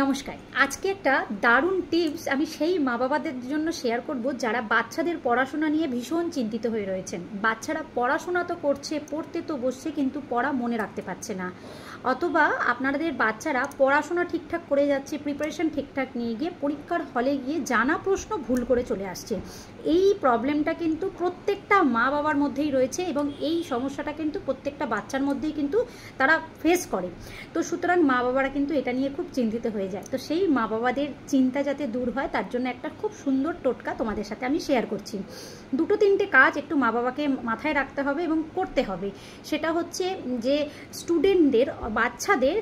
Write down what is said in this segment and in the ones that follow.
নমস্কার। আজকে একটা দারুণ টিপস আমি সেই মা বাবাদের জন্য শেয়ার করব যারা বাচ্চাদের পড়াশোনা নিয়ে ভীষণ চিন্তিত হয়ে রয়েছেন। বাচ্চারা পড়াশোনা তো করছে, পড়তে তো বসছে, কিন্তু পড়া মনে রাখতে পারছে না, অথবা আপনাদের বাচ্চারা পড়াশোনা ঠিকঠাক করে যাচ্ছে, প্রিপারেশন ঠিকঠাক নিয়ে গিয়ে পরীক্ষার হলে গিয়ে জানা প্রশ্ন ভুল করে চলে আসছে। এই প্রবলেমটা কিন্তু প্রত্যেকটা মা বাবার মধ্যেই রয়েছে এবং এই সমস্যাটা কিন্তু প্রত্যেকটা বাচ্চার মধ্যেই কিন্তু তারা ফেস করে। তো সুতরাং মা বাবারা কিন্তু এটা নিয়ে খুব চিন্তিত হয়ে যায়। তো সেই মা বাবাদের চিন্তা যাতে দূর হয় তার জন্য একটা খুব সুন্দর টোটকা তোমাদের সাথে আমি শেয়ার করছি। দুটো তিনটে কাজ একটু মা বাবাকে মাথায় রাখতে হবে এবং করতে হবে। সেটা হচ্ছে যে স্টুডেন্টদের, বাচ্চাদের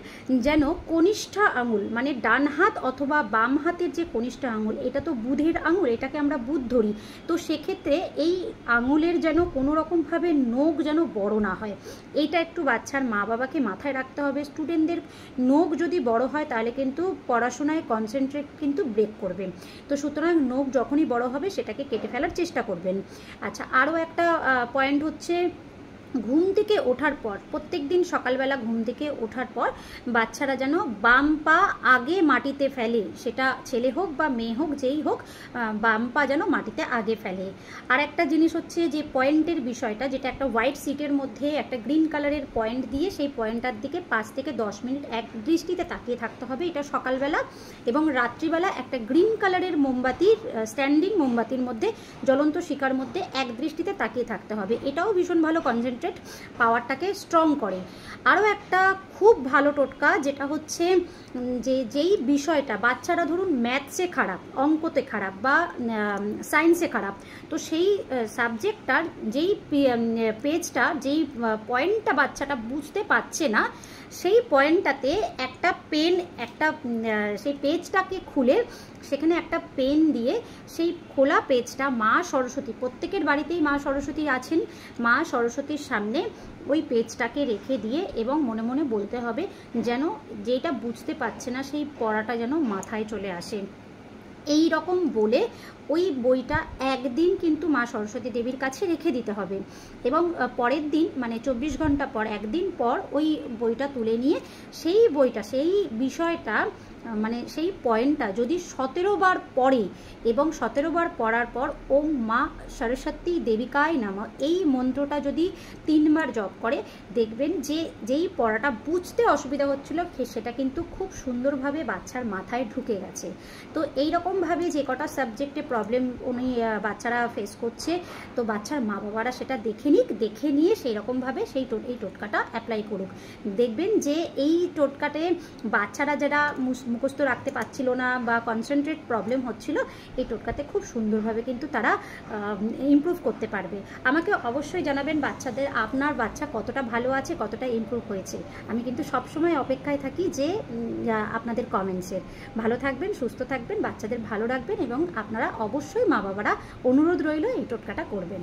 যেন কনিষ্ঠ আঙুল, মানে ডান হাত অথবা বাম হাতের যে কনিষ্ঠ আঙুল, এটা তো বুধের আঙুল, এটাকে আমরা বুধ ধরি। তো সেক্ষেত্রে এই আঙুলের যেন কোনো রকমভাবে নখ যেন বড় না হয়, এইটা একটু বাচ্চার মা বাবাকে মাথায় রাখতে হবে। স্টুডেন্টদের নখ যদি বড় হয় তাহলে কিন্তু পড়াশোনায় কনসেন্ট্রেট কিন্তু ব্রেক করবে। তো সুতরাং নখ যখনই বড় হবে সেটাকে কেটে ফেলার চেষ্টা করবেন। আচ্ছা, আরও একটা পয়েন্ট হচ্ছে, ঘুম থেকে ওঠার পর, প্রত্যেক দিন সকালবেলা ঘুম থেকে ওঠার পর বাচ্চারা যেন বাম পা আগে মাটিতে ফেলে, সেটা ছেলে হোক বা মেয়ে হোক, যেই হোক, বাম পা যেন মাটিতে আগে ফেলে। আর একটা জিনিস হচ্ছে যে পয়েন্টের বিষয়টা, যেটা একটা হোয়াইট সিটের মধ্যে একটা গ্রিন কালারের পয়েন্ট দিয়ে সেই পয়েন্টটার দিকে 5 থেকে 10 মিনিট এক দৃষ্টিতে তাকিয়ে থাকতে হবে। এটা সকালবেলা এবং রাত্রিবেলা একটা গ্রিন কালারের মোমবাতির, স্ট্যান্ডিং মোমবাতির মধ্যে, জ্বলন্ত শিখার মধ্যে এক দৃষ্টিতে তাকিয়ে থাকতে হবে। এটাও ভীষণ ভালো কনসেন্ট্রেট পাওয়ারটাকে স্ট্রং করে। আরও একটা খুব ভালো টোটকা, যেটা হচ্ছে যে যেই বিষয়টা বাচ্চারা ধরুন ম্যাথসে খারাপ, অঙ্কতে খারাপ বা সায়েন্সে খারাপ, তো সেই সাবজেক্টটার যেই পেজটা, যেই পয়েন্টটা বাচ্চাটা বুঝতে পারছে না, সেই পয়েন্টটাতে একটা পেন, সেই পেজটাকে খুলে সেখানে একটা পেন দিয়ে সেই খোলা পেজটা মা সরস্বতী, প্রত্যেকের বাড়িতেই মা সরস্বতী আছেন, মা সরস্বতীর সামনে ওই পেজটাকে রেখে দিয়ে এবং মনে মনে বলতে হবে যেন যেটা বুঝতে পারছে না সেই পড়াটা যেন মাথায় চলে আসে। এই রকম বলে ওই বইটা একদিন কিন্তু মা সরস্বতী দেবীর কাছে রেখে দিতে হবে এবং পরের দিন, মানে 24 ঘন্টা পর, একদিন পর ওই বইটা তুলে নিয়ে সেই বইটা, সেই বিষয়টা, মানে সেই পয়েন্টটা যদি 17 বার পড়ে এবং 17 বার পড়ার পর ওম মা সরস্বতী দেবিকায় নামঃ এই মন্ত্রটা যদি 3 বার জপ করে, দেখবেন যে যেই পড়াটা বুঝতে অসুবিধা হচ্ছিল সেটা কিন্তু খুব সুন্দরভাবে বাচ্চার মাথায় ঢুকে গেছে। তো এইরকমভাবে যে কটা সাবজেক্টে প্রবলেম বাচ্চারা ফেস করছে, তো বাচ্চার মা বাবারা সেটা দেখে নিয়ে সেই রকমভাবে এই টোটকাটা অ্যাপ্লাই করুক। দেখবেন যে এই টোটকাতে বাচ্চারা যারা মুখস্থ রাখতে পারছিল না বা কনসেন্ট্রেট প্রবলেম হচ্ছিল, এই টোটকাতে খুব সুন্দরভাবে কিন্তু তারা ইমপ্রুভ করতে পারবে। আমাকে অবশ্যই জানাবেন বাচ্চাদের, আপনার বাচ্চা কতটা ভালো আছে, কতটা ইমপ্রুভ হয়েছে। আমি কিন্তু সবসময় অপেক্ষায় থাকি যে আপনাদের কমেন্টসের। ভালো থাকবেন, সুস্থ থাকবেন, বাচ্চাদের ভালো রাখবেন এবং আপনারা অবশ্যই মা বাবারা অনুরোধ রইল এই টোটকাটা করবেন।